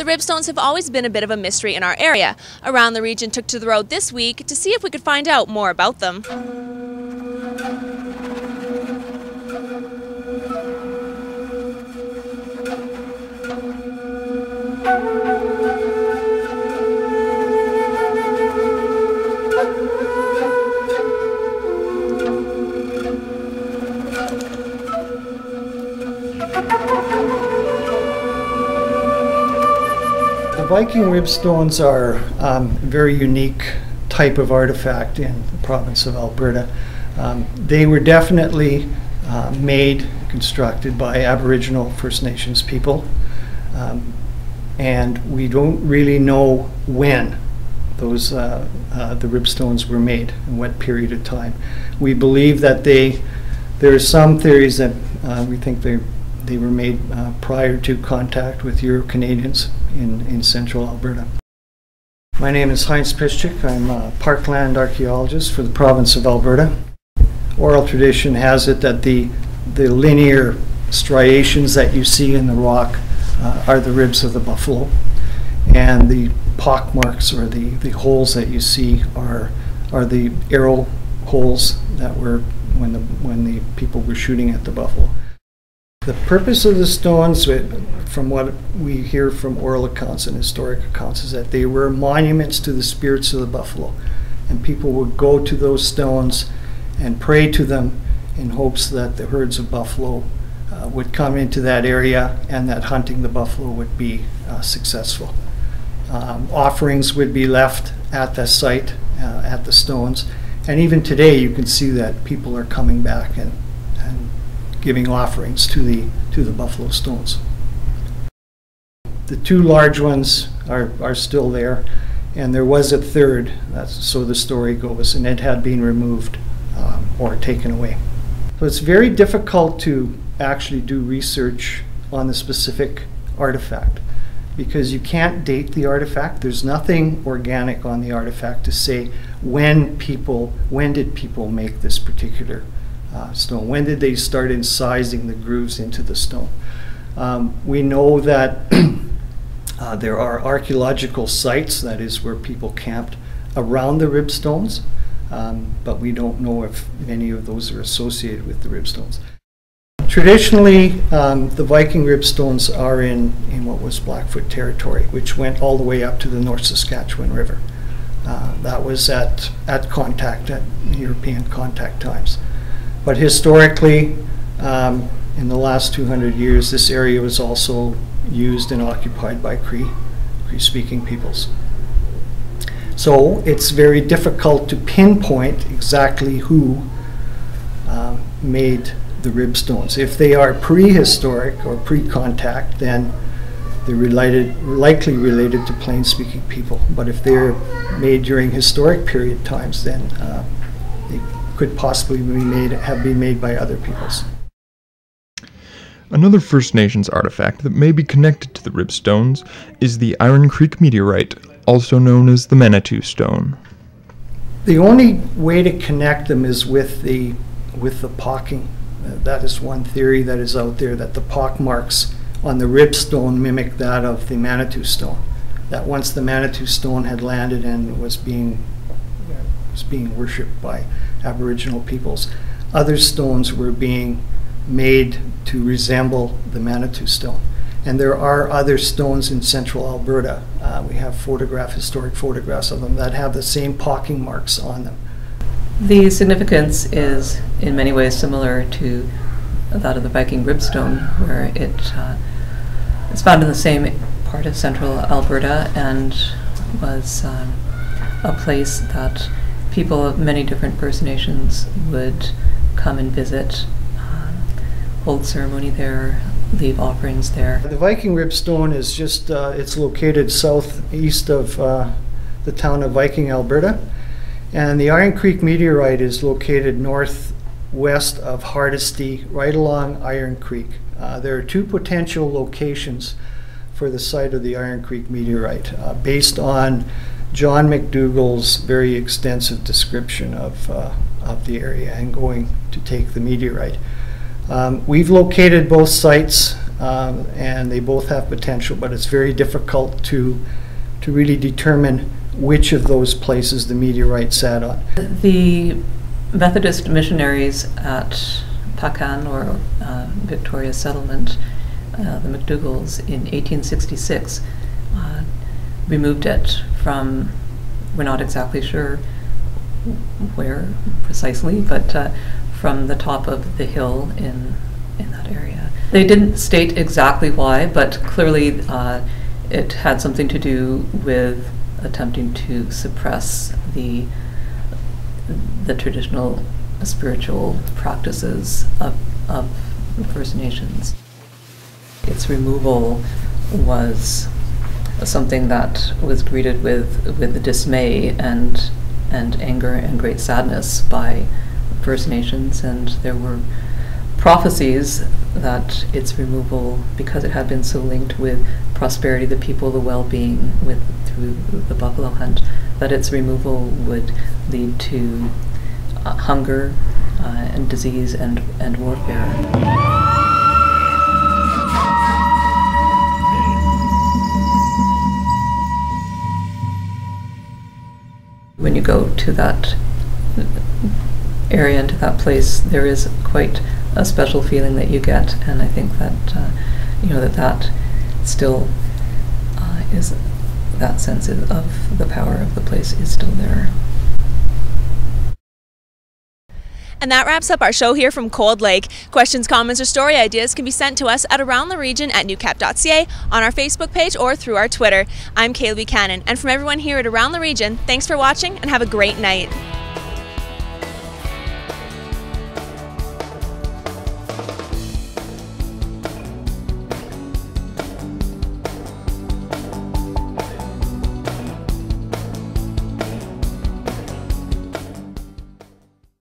The Ribstones have always been a bit of a mystery in our area. Around the Region took to the road this week to see if we could find out more about them. The Viking Rib Stones are a very unique type of artifact in the province of Alberta. They were definitely constructed by Aboriginal First Nations people, and we don't really know when those the ribstones were made and what period of time. We believe that there are some theories that we think they were made prior to contact with Euro-Canadians in central Alberta. My name is Heinz Piszczek. I'm a parkland archaeologist for the province of Alberta. Oral tradition has it that the linear striations that you see in the rock are the ribs of the buffalo, and the pock marks or the holes that you see are the arrow holes that were when the people were shooting at the buffalo. The purpose of the stones, from what we hear from oral accounts and historic accounts, is that they were monuments to the spirits of the buffalo, and people would go to those stones and pray to them in hopes that the herds of buffalo would come into that area and that hunting the buffalo would be successful. Offerings would be left at the site, at the stones, and even today you can see that people are coming back and giving offerings to the buffalo stones. The two large ones are still there, and there was a third, so the story goes, and it had been removed or taken away. So it's very difficult to actually do research on the specific artifact because you can't date the artifact. There's nothing organic on the artifact to say when did people make this particular stone? When did they start incising the grooves into the stone? We know that there are archaeological sites, that is where people camped around the ribstones, but we don't know if many of those are associated with the ribstones. Traditionally, the Viking ribstones are in what was Blackfoot territory, which went all the way up to the North Saskatchewan River. That was at European contact times. But historically, in the last 200 years, this area was also used and occupied by Cree-speaking peoples. So it's very difficult to pinpoint exactly who made the ribstones. If they are prehistoric or pre-contact, then they're likely related to plain-speaking people. But if they're made during historic period times, then they could possibly have been made by other peoples. Another First Nations artifact that may be connected to the ribstones is the Iron Creek meteorite, also known as the Manitou Stone. The only way to connect them is with the pocking. That is one theory that is out there, that the pock marks on the ribstone mimic that of the Manitou Stone. That once the Manitou Stone had landed and was being worshipped by Aboriginal peoples, other stones were being made to resemble the Manitou Stone. And there are other stones in central Alberta. We have historic photographs of them that have the same pocking marks on them. The significance is in many ways similar to that of the Viking Rib Stone, where it's found in the same part of central Alberta and was a place that people of many different First Nations would come and visit, hold ceremony there, leave offerings there. The Viking Rib Stone is just, it's located southeast of the town of Viking, Alberta. And the Iron Creek meteorite is located northwest of Hardisty, right along Iron Creek. There are two potential locations for the site of the Iron Creek meteorite, based on John McDougall's very extensive description of the area and going to take the meteorite. We've located both sites. and they both have potential, but it's very difficult to really determine which of those places the meteorite sat on. The Methodist missionaries at Pacan, or Victoria Settlement, the McDougalls, in 1866 removed it from, we're not exactly sure where precisely, but from the top of the hill in that area. They didn't state exactly why, but clearly it had something to do with attempting to suppress the traditional spiritual practices of First Nations. Its removal was something that was greeted with dismay and anger and great sadness by First Nations, and there were prophecies that its removal, because it had been so linked with prosperity, the people, the well-being through the buffalo hunt, that its removal would lead to hunger and disease and warfare. When you go to that area and to that place, there is quite a special feeling that you get, and I think that that still is, that sense of the power of the place is still there. And that wraps up our show here from Cold Lake. Questions, comments, or story ideas can be sent to us at aroundtheregion@newcap.ca, on our Facebook page, or through our Twitter. I'm Kayla Buchanan, and from everyone here at Around the Region, thanks for watching and have a great night.